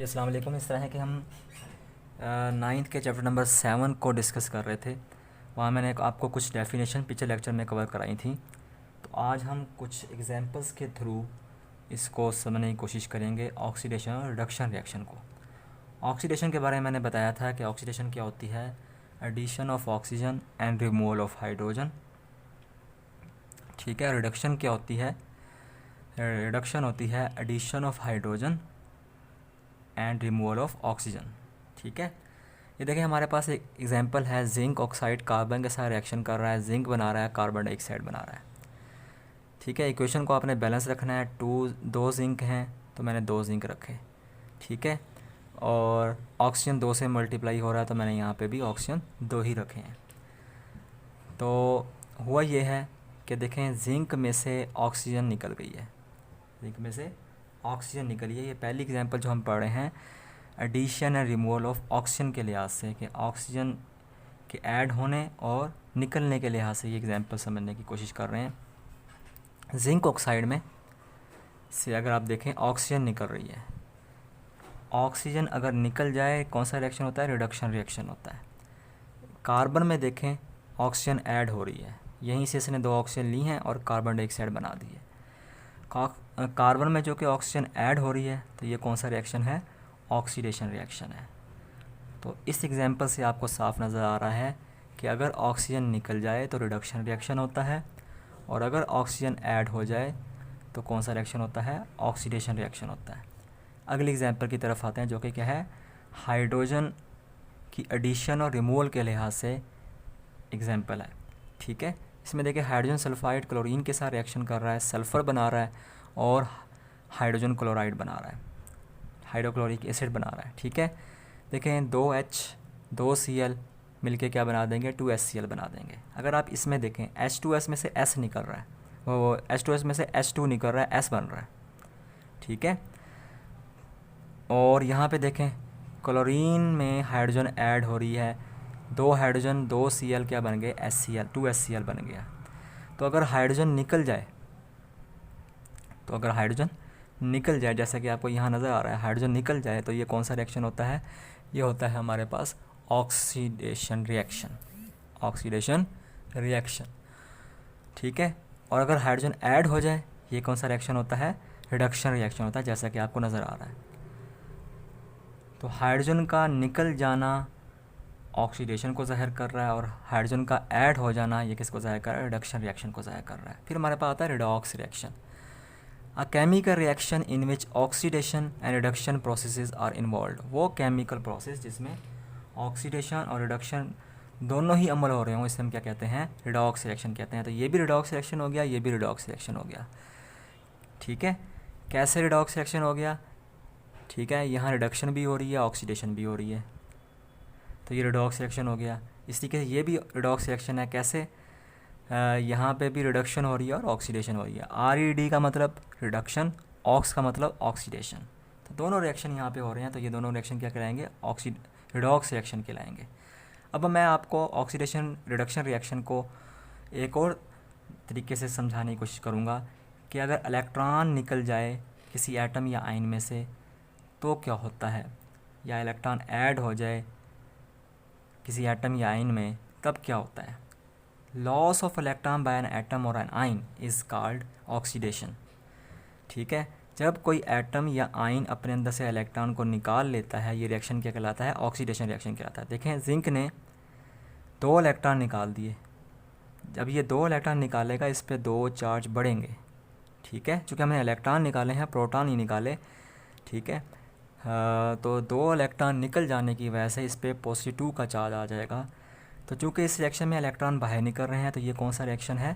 जी अस्सलाम वालेकुम। इस तरह है कि हम नाइन्थ के चैप्टर नंबर 7 को डिस्कस कर रहे थे। वहाँ मैंने आपको कुछ डेफिनेशन पिछले लेक्चर में कवर कराई थी। तो आज हम कुछ एग्जांपल्स के थ्रू इसको समझने की कोशिश करेंगे, ऑक्सीडेशन और रिडक्शन रिएक्शन को। ऑक्सीडेशन के बारे में मैंने बताया था कि ऑक्सीडेशन क्या होती है, addition of oxygen and removal of hydrogen. ठीक है। रिडक्शन क्या होती है, रिडक्शन होती है addition of hydrogen and removal of oxygen. ठीक है। ये देखिए हमारे पास एक एग्जांपल है, जिंक ऑक्साइड कार्बन के साथ रिएक्शन कर रहा है, जिंक बना रहा है, कार्बन डाइऑक्साइड बना रहा है। ठीक है। इक्वेशन को आपने बैलेंस रखना है। दो जिंक हैं तो मैंने 2 जिंक रखे। ठीक है। और ऑक्सीजन 2 से मल्टीप्लाई हो रहा है तो मैंने यहाँ पे भी ऑक्सीजन 2 ही रखे हैं। तो हुआ ये है कि देखें जिंक में से ऑक्सीजन निकल गई है, जिंक में से ऑक्सीजन निकली है। ये पहली एग्जांपल जो हम पढ़ रहे हैं addition and removal of oxygen के लिहाज से, कि ऑक्सीजन के ऐड होने और निकलने के लिहाज से ये एग्जांपल समझने की कोशिश कर रहे हैं। जिंक ऑक्साइड में से अगर आप देखें ऑक्सीजन निकल रही है, ऑक्सीजन अगर निकल जाए कौन सा रिएक्शन होता है, रिडक्शन रिएक्शन होता है। कार्बन में देखें ऑक्सीजन ऐड हो रही है, यहीं से इसने 2 ऑक्सीजन ली हैं और कार्बन डाइऑक्साइड बना दी है। कार्बन में जो कि ऑक्सीजन ऐड हो रही है तो ये कौन सा रिएक्शन है, ऑक्सीडेशन रिएक्शन है। तो इस एग्जांपल से आपको साफ नज़र आ रहा है कि अगर ऑक्सीजन निकल जाए तो रिडक्शन रिएक्शन होता है, और अगर ऑक्सीजन ऐड हो जाए तो कौन सा रिएक्शन होता है, ऑक्सीडेशन रिएक्शन होता है। अगले एग्जांपल की तरफ आते हैं जो कि क्या है, हाइड्रोजन की एडिशन और रिमूवल के लिहाज से एग्जांपल है। ठीक है। इसमें देखिए हाइड्रोजन सल्फाइड क्लोरीन के साथ रिएक्शन कर रहा है, सल्फ़र बना रहा है और हाइड्रोजन क्लोराइड बना रहा है, हाइड्रोक्लोरिक एसिड बना रहा है। ठीक है। देखें 2H 2Cl मिलके क्या बना देंगे, 2HCl बना देंगे। अगर आप इसमें देखें H2S में से S निकल रहा है, वो H2S में से H2 निकल रहा है, S बन रहा है। ठीक है। और यहाँ पे देखें क्लोरीन में हाइड्रोजन ऐड हो रही है, 2 हाइड्रोजन 2Cl क्या बन गए, HCl 2HCl बन गया। तो अगर हाइड्रोजन निकल जाए, तो अगर हाइड्रोजन निकल जाए जैसा कि आपको यहाँ नज़र आ रहा है, हाइड्रोजन निकल जाए तो ये कौन सा रिएक्शन होता है, ये होता है हमारे पास ऑक्सीडेशन रिएक्शन, ऑक्सीडेशन रिएक्शन। ठीक है। और अगर हाइड्रोजन ऐड हो जाए ये कौन सा रिएक्शन होता है, रिडक्शन रिएक्शन होता है, जैसा कि आपको नज़र आ रहा है। तो हाइड्रोजन का निकल जाना ऑक्सीडेशन को ज़ाहिर कर रहा है, और हाइड्रोजन का ऐड हो जाना ये किसको ज़ाहिर कर रहा है, रिडक्शन रिएक्शन को ज़ाहिर कर रहा है। फिर हमारे पास आता है redox reaction, a chemical reaction in which oxidation and reduction processes are involve. वो केमिकल प्रोसेस जिसमें ऑक्सीडेशन और रिडक्शन दोनों ही अमल हो रहे हों, इसे हम क्या कहते हैं, रिडॉक्स रिएक्शन कहते हैं। तो ये भी रिडॉक्स रिएक्शन हो गया, ये भी रिडॉक्स रिएक्शन हो गया। ठीक है। कैसे रिडॉक्स रिएक्शन हो गया, ठीक है, यहाँ रिडक्शन भी हो रही है, ऑक्सीडेशन भी हो रही है, तो ये रिडॉक्स रिएक्शन हो गया। इस तरीके से ये भी रिडॉक्स रिएक्शन है। कैसे, यहाँ पे भी रिडक्शन हो रही है और ऑक्सीडेशन हो रही है। RED का मतलब रिडक्शन, ऑक्स का मतलब ऑक्सीडेशन, तो दोनों रिएक्शन यहाँ पे हो रहे हैं। तो ये दोनों रिएक्शन क्या कहलाएंगे, रिडॉक्स रिएक्शन कहलाएंगे। अब मैं आपको ऑक्सीडेशन रिडक्शन रिएक्शन को एक और तरीके से समझाने की कोशिश करूँगा कि अगर इलेक्ट्रॉन निकल जाए किसी एटम या आयन में से तो क्या होता है, या इलेक्ट्रॉन ऐड हो जाए किसी एटम या आयन में तब क्या होता है। Loss of electron by an atom और an ion is called oxidation. ठीक है। जब कोई एटम या आयन अपने अंदर से इलेक्ट्रॉन को निकाल लेता है, ये रिएक्शन क्या कहलाता है, ऑक्सीडेशन रिएक्शन कहलाता है। देखें जिंक ने 2 इलेक्ट्रॉन निकाल दिए, जब ये 2 इलेक्ट्रॉन निकालेगा इस पर 2 चार्ज बढ़ेंगे। ठीक है। चूँकि हमने इलेक्ट्रॉन निकाले हैं, प्रोटॉन नहीं निकाले। ठीक है। तो 2 इलेक्ट्रॉन निकल जाने की वजह से इस पर +2 का चार्ज आ जाएगा। तो चूँकि इस रिएक्शन में इलेक्ट्रॉन बाहर निकल रहे हैं तो ये कौन सा रिएक्शन है,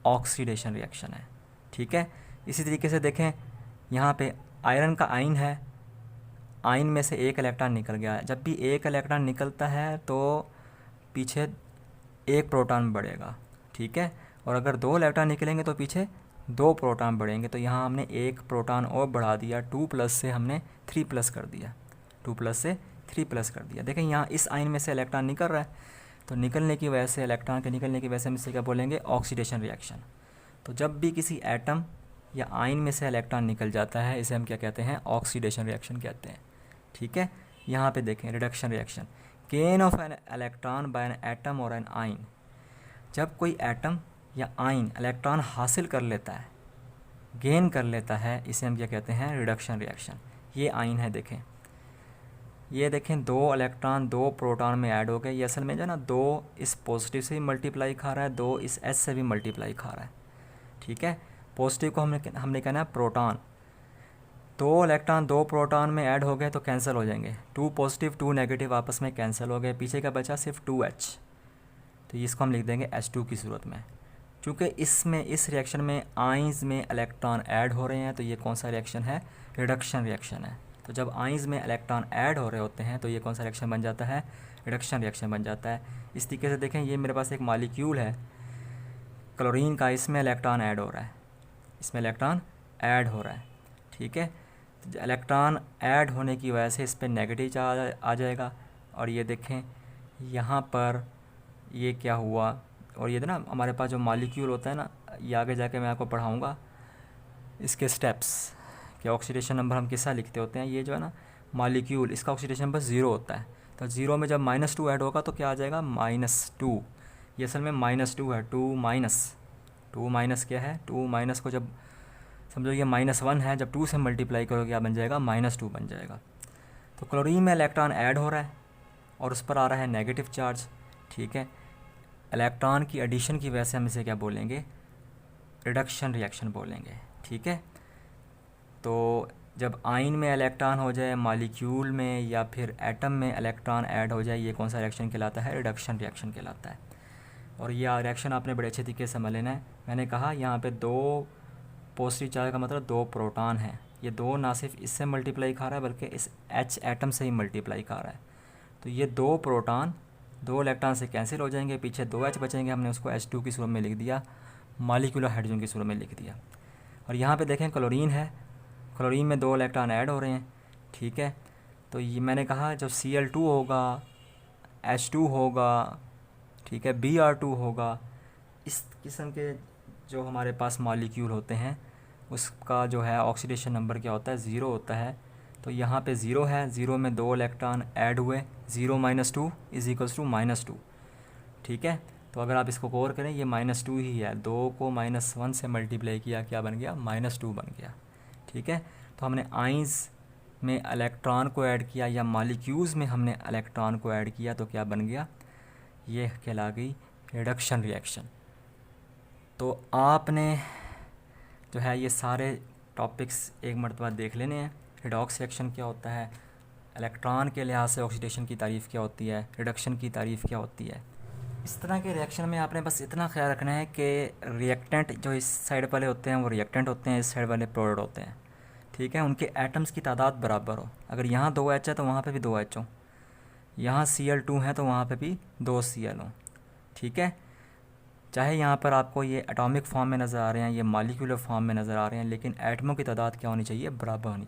ऑक्सीडेशन रिएक्शन है। ठीक है। इसी तरीके से देखें यहाँ पे आयरन का आयन है, आयन में से 1 इलेक्ट्रॉन निकल गया है। जब भी 1 इलेक्ट्रॉन निकलता है तो पीछे 1 प्रोटॉन बढ़ेगा। ठीक है। और अगर 2 इलेक्ट्रॉन निकलेंगे तो पीछे 2 प्रोटॉन बढ़ेंगे। तो यहाँ हमने 1 प्रोटॉन और बढ़ा दिया, 2+ से हमने 3+ कर दिया, 2+ से 3+ कर दिया। देखें यहाँ इस आयन में से इलेक्ट्रॉन निकल रहा है, तो निकलने की वजह से, इलेक्ट्रॉन के निकलने की वजह से हम इसे क्या बोलेंगे, ऑक्सीडेशन रिएक्शन। तो जब भी किसी एटम या आयन में से इलेक्ट्रॉन निकल जाता है इसे हम क्या कहते हैं, ऑक्सीडेशन रिएक्शन कहते हैं। ठीक है। यहाँ पे देखें reduction reaction, gain of an electron by an atom और एन आइन। जब कोई एटम या आइन इलेक्ट्रॉन हासिल कर लेता है, गेन कर लेता है, इसे हम क्या कहते हैं, रिडक्शन रिएक्शन। ये आइन है, देखें ये देखें, 2 इलेक्ट्रॉन 2 प्रोटॉन में ऐड हो गए। ये असल में जो है ना 2 इस पॉजिटिव से भी मल्टीप्लाई खा रहा है, 2 इस एच से भी मल्टीप्लाई खा रहा है। ठीक है, पॉजिटिव को हमने कहना है प्रोटॉन। 2 इलेक्ट्रॉन 2 प्रोटॉन में ऐड हो गए तो कैंसिल हो जाएंगे, 2 पॉजिटिव 2 नेगेटिव आपस में कैंसिल हो गए, पीछे का बचा सिर्फ 2H। तो इसको हम लिख देंगे H2 की सूरत में। चूँकि इसमें इस रिएक्शन में आइंस में इलेक्ट्रॉन ऐड हो रहे हैं तो ये कौन सा रिएक्शन है, रिडक्शन रिएक्शन है। तो जब आइंस में इलेक्ट्रॉन ऐड हो रहे होते हैं तो ये कौन सा रिएक्शन बन जाता है, रिडक्शन रिएक्शन बन जाता है। इस तरीके से देखें, ये मेरे पास एक मॉलिक्यूल है क्लोरीन का, इसमें इलेक्ट्रॉन ऐड हो रहा है, इसमें इलेक्ट्रॉन ऐड हो रहा है। ठीक है, तो इलेक्ट्रॉन ऐड होने की वजह से इस पर नेगेटिव चार्ज आ जाएगा। और ये देखें यहाँ पर ये क्या हुआ, और ये ना हमारे पास जो मॉलिक्यूल होता है ना, ये आगे जाके मैं आपको पढ़ाऊँगा इसके स्टेप्स कि ऑक्सीडेशन नंबर हम किस लिखते होते हैं। ये जो है ना मॉलिक्यूल, इसका ऑक्सीडेशन नंबर 0 होता है। तो 0 में जब -2 ऐड होगा तो क्या आ जाएगा, -2। ये असल में -2 है, 2 माइनस क्या है, 2 माइनस को जब समझो ये -1 है, जब 2 से मल्टीप्लाई करोगे क्या बन जाएगा, -2 बन जाएगा। तो क्लोरीन में इलेक्ट्रॉन ऐड हो रहा है और उस पर आ रहा है नेगेटिव चार्ज। ठीक है, इलेक्ट्रॉन की एडिशन की वजह से हम इसे क्या बोलेंगे, रिडक्शन रिएक्शन बोलेंगे। ठीक है, तो जब आइन में इलेक्ट्रॉन हो जाए, मॉलिक्यूल में या फिर एटम में इलेक्ट्रॉन ऐड हो जाए, ये कौन सा रिएक्शन कहलाता है, रिडक्शन रिएक्शन कहलाता है। और ये रिएक्शन आपने बड़े अच्छे तरीके से समझ लेना है। मैंने कहा यहाँ पे 2 पॉजिटिव चार्ज का मतलब 2 प्रोटॉन हैं, ये 2 ना सिर्फ इससे मल्टीप्लाई खा रहा है बल्कि इस H एटम से ही मल्टीप्लाई खा रहा है। तो ये 2 प्रोटॉन 2 इलेक्ट्रॉन से कैंसिल हो जाएंगे, पीछे 2H बचेंगे, हमने उसको H2 की सूरत में लिख दिया, मॉलिक्यूलर हाइड्रोजन की सूरत में लिख दिया। और यहाँ पे देखें क्लोरीन है, क्लोरीन में 2 इलेक्ट्रॉन ऐड हो रहे हैं। ठीक है, तो ये मैंने कहा जब Cl2 होगा, H2 होगा, ठीक है, Br2 होगा, इस किस्म के जो हमारे पास मॉलिक्यूल होते हैं उसका जो है ऑक्सीडेशन नंबर क्या होता है, 0 होता है। तो यहाँ पे 0 है, 0 में 2 इलेक्ट्रॉन ऐड हुए, 0 - 2 इज इक्वल्स टू -2। ठीक है, तो अगर आप इसको गौर करें ये -2 ही है, 2 को -1 से मल्टीप्लाई किया, क्या बन गया, -2 बन गया। ठीक है, तो हमने आइंस में इलेक्ट्रॉन को ऐड किया या मॉलिक्यूल्स में हमने इलेक्ट्रॉन को ऐड किया तो क्या बन गया, ये कहला गई रिडक्शन रिएक्शन। तो आपने जो है ये सारे टॉपिक्स एक मरतबा देख लेने हैं। रिडॉक्स रिएक्शन क्या होता है, इलेक्ट्रॉन के लिहाज से ऑक्सीडेशन की तारीफ़ क्या होती है, रिडक्शन की तारीफ़ क्या होती है। इस तरह के रिएक्शन में आपने बस इतना ख्याल रखना है कि रिएक्टेंट जो इस साइड वाले होते हैं वो रिएक्टेंट होते हैं, इस साइड वाले प्रोडक्ट होते हैं। ठीक है, उनके एटम्स की तादाद बराबर हो। अगर यहाँ 2H है तो वहाँ पे भी 2H हो, यहाँ Cl2 है तो वहाँ पे भी 2 Cl हो। ठीक है, चाहे यहाँ पर आपको ये एटॉमिक फॉर्म में नज़र आ रहे हैं, ये मॉलिक्यूलर फॉर्म में नज़र आ रहे हैं, लेकिन एटमों की तादाद क्या होनी चाहिए, बराबर होनी चाहिए।